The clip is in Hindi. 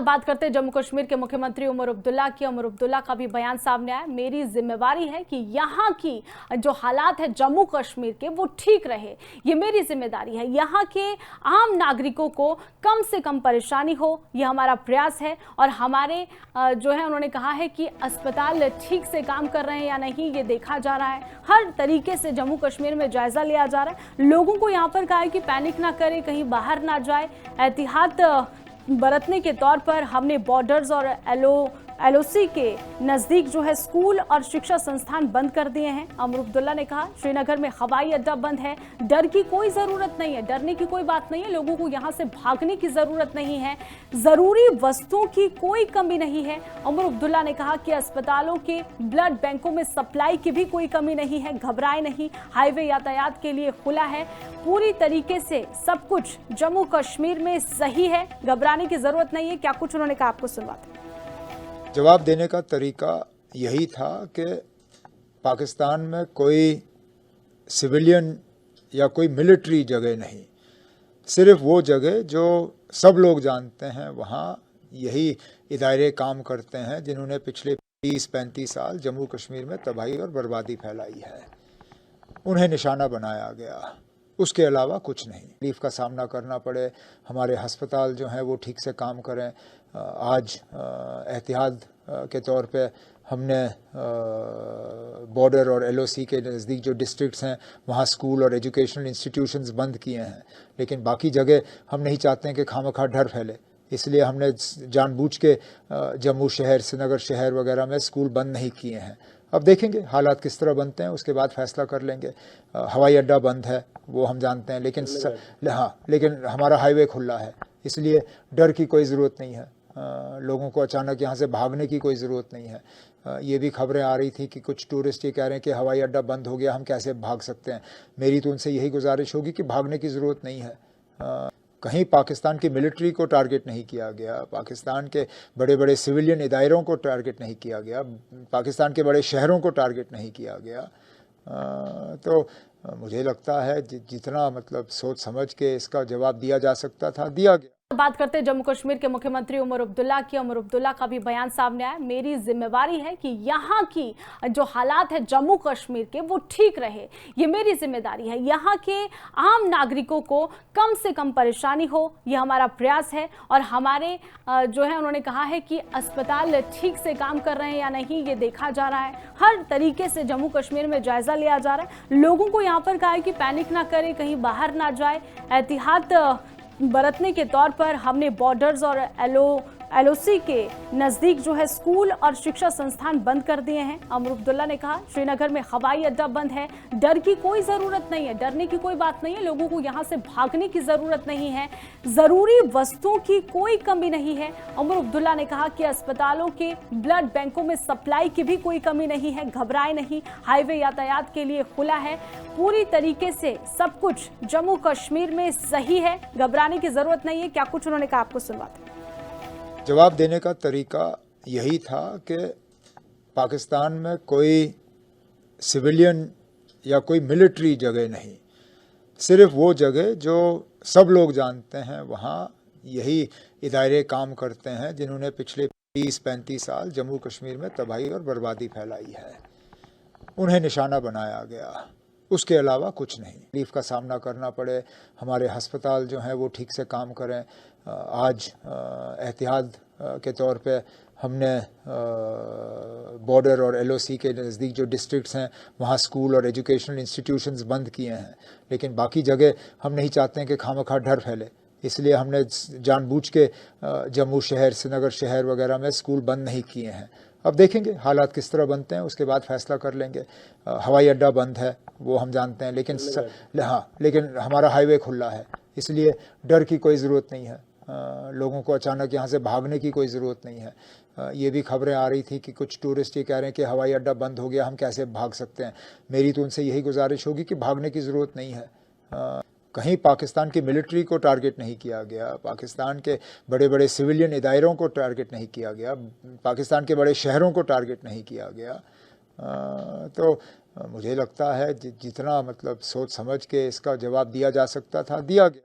बात करते हैं जम्मू कश्मीर के मुख्यमंत्री उमर अब्दुल्ला की। उमर अब्दुल्ला का भी बयान सामने आया, मेरी जिम्मेवारी है कि यहाँ की जो हालात है जम्मू कश्मीर के वो ठीक रहे, ये मेरी जिम्मेदारी है। यहाँ के आम नागरिकों को कम से कम परेशानी हो, ये हमारा प्रयास है। और हमारे जो है उन्होंने कहा है कि अस्पताल ठीक से काम कर रहे हैं या नहीं ये देखा जा रहा है। हर तरीके से जम्मू कश्मीर में जायजा लिया जा रहा है। लोगों को यहाँ पर कहा है कि पैनिक ना करें, कहीं बाहर ना जाए, एहतियात बरतने के तौर पर हमने बॉर्डर्स और एलओसी के नज़दीक जो है स्कूल और शिक्षा संस्थान बंद कर दिए हैं। उमर अब्दुल्ला ने कहा श्रीनगर में हवाई अड्डा बंद है, डर की कोई ज़रूरत नहीं है, डरने की कोई बात नहीं है, लोगों को यहाँ से भागने की ज़रूरत नहीं है, ज़रूरी वस्तुओं की कोई कमी नहीं है। उमर अब्दुल्ला ने कहा कि अस्पतालों के ब्लड बैंकों में सप्लाई की भी कोई कमी नहीं है, घबराए नहीं, हाईवे यातायात के लिए खुला है, पूरी तरीके से सब कुछ जम्मू कश्मीर में सही है, घबराने की ज़रूरत नहीं है। क्या कुछ उन्होंने कहा, आपको सुनवाते हैं। जवाब देने का तरीका यही था कि पाकिस्तान में कोई सिविलियन या कोई मिलिट्री जगह नहीं, सिर्फ वो जगह जो सब लोग जानते हैं, वहाँ यही इदारे काम करते हैं जिन्होंने पिछले 30-35 साल जम्मू कश्मीर में तबाही और बर्बादी फैलाई है। उन्हें निशाना बनाया गया, उसके अलावा कुछ नहीं। तकलीफ का सामना करना पड़े, हमारे अस्पताल जो हैं वो ठीक से काम करें। आज एहतियात के तौर पे हमने बॉर्डर और एलओसी के नज़दीक जो डिस्ट्रिक्ट्स हैं वहाँ स्कूल और एजुकेशनल इंस्टीट्यूशंस बंद किए हैं, लेकिन बाकी जगह हम नहीं चाहते हैं कि खामखा डर फैले, इसलिए हमने जानबूझ के जम्मू शहर, श्रीनगर शहर वगैरह में स्कूल बंद नहीं किए हैं। अब देखेंगे हालात किस तरह बनते हैं, उसके बाद फैसला कर लेंगे। हवाई अड्डा बंद है वो हम जानते हैं, लेकिन हमारा हाईवे खुला है, इसलिए डर की कोई ज़रूरत नहीं है। लोगों को अचानक यहाँ से भागने की कोई ज़रूरत नहीं है। ये भी खबरें आ रही थी कि कुछ टूरिस्ट ये कह रहे हैं कि हवाई अड्डा बंद हो गया, हम कैसे भाग सकते हैं। मेरी तो उनसे यही गुजारिश होगी कि भागने की ज़रूरत नहीं है। कहीं पाकिस्तान की मिलिट्री को टारगेट नहीं किया गया, पाकिस्तान के बड़े बड़े सिविलियन इदारों को टारगेट नहीं किया गया, पाकिस्तान के बड़े शहरों को टारगेट नहीं किया गया। तो मुझे लगता है जितना सोच समझ के इसका जवाब दिया जा सकता था दिया गया। बात करते हैं जम्मू कश्मीर के मुख्यमंत्री उमर अब्दुल्ला की। उमर अब्दुल्ला का भी बयान सामने आया, मेरी जिम्मेवारी है कि यहाँ की जो हालात है जम्मू कश्मीर के वो ठीक रहे, ये मेरी जिम्मेदारी है। यहाँ के आम नागरिकों को कम से कम परेशानी हो, ये हमारा प्रयास है। और हमारे जो है उन्होंने कहा है कि अस्पताल ठीक से काम कर रहे हैं या नहीं ये देखा जा रहा है। हर तरीके से जम्मू कश्मीर में जायजा लिया जा रहा है। लोगों को यहाँ पर कहा है कि पैनिक ना करें, कहीं बाहर ना जाए, एहतियात बरतने के तौर पर हमने बॉर्डर्स और एलओसी के नज़दीक जो है स्कूल और शिक्षा संस्थान बंद कर दिए हैं। उमर अब्दुल्ला ने कहा श्रीनगर में हवाई अड्डा बंद है, डर की कोई ज़रूरत नहीं है, डरने की कोई बात नहीं है, लोगों को यहाँ से भागने की ज़रूरत नहीं है, ज़रूरी वस्तुओं की कोई कमी नहीं है। उमर अब्दुल्ला ने कहा कि अस्पतालों के ब्लड बैंकों में सप्लाई की भी कोई कमी नहीं है, घबराए नहीं, हाईवे यातायात के लिए खुला है, पूरी तरीके से सब कुछ जम्मू कश्मीर में सही है, घबराने की ज़रूरत नहीं है। क्या कुछ उन्होंने कहा, आपको सुनवाते हैं। जवाब देने का तरीका यही था कि पाकिस्तान में कोई सिविलियन या कोई मिलिट्री जगह नहीं, सिर्फ वो जगह जो सब लोग जानते हैं, वहाँ यही इदारे काम करते हैं जिन्होंने पिछले 30-35 साल जम्मू कश्मीर में तबाही और बर्बादी फैलाई है। उन्हें निशाना बनाया गया, उसके अलावा कुछ नहीं। तकलीफ का सामना करना पड़े, हमारे अस्पताल जो हैं वो ठीक से काम करें। आज एहतियात के तौर पे हमने बॉर्डर और एलओसी के नज़दीक जो डिस्ट्रिक्ट्स हैं वहाँ स्कूल और एजुकेशनल इंस्टीट्यूशंस बंद किए हैं, लेकिन बाकी जगह हम नहीं चाहते हैं कि खामखा डर फैले, इसलिए हमने जानबूझ के जम्मू शहर, श्रीनगर शहर वगैरह में स्कूल बंद नहीं किए हैं। अब देखेंगे हालात किस तरह बनते हैं, उसके बाद फैसला कर लेंगे। हवाई अड्डा बंद है वो हम जानते हैं, लेकिन हमारा हाईवे खुला है, इसलिए डर की कोई ज़रूरत नहीं है। लोगों को अचानक यहाँ से भागने की कोई ज़रूरत नहीं है। ये भी खबरें आ रही थी कि कुछ टूरिस्ट ये कह रहे हैं कि हवाई अड्डा बंद हो गया, हम कैसे भाग सकते हैं। मेरी तो उनसे यही गुजारिश होगी कि भागने की ज़रूरत नहीं है। कहीं पाकिस्तान की मिलिट्री को टारगेट नहीं किया गया, पाकिस्तान के बड़े बड़े सिविलियन इदारों को टारगेट नहीं किया गया, पाकिस्तान के बड़े शहरों को टारगेट नहीं किया गया। तो मुझे लगता है जितना सोच समझ के इसका जवाब दिया जा सकता था दिया गया।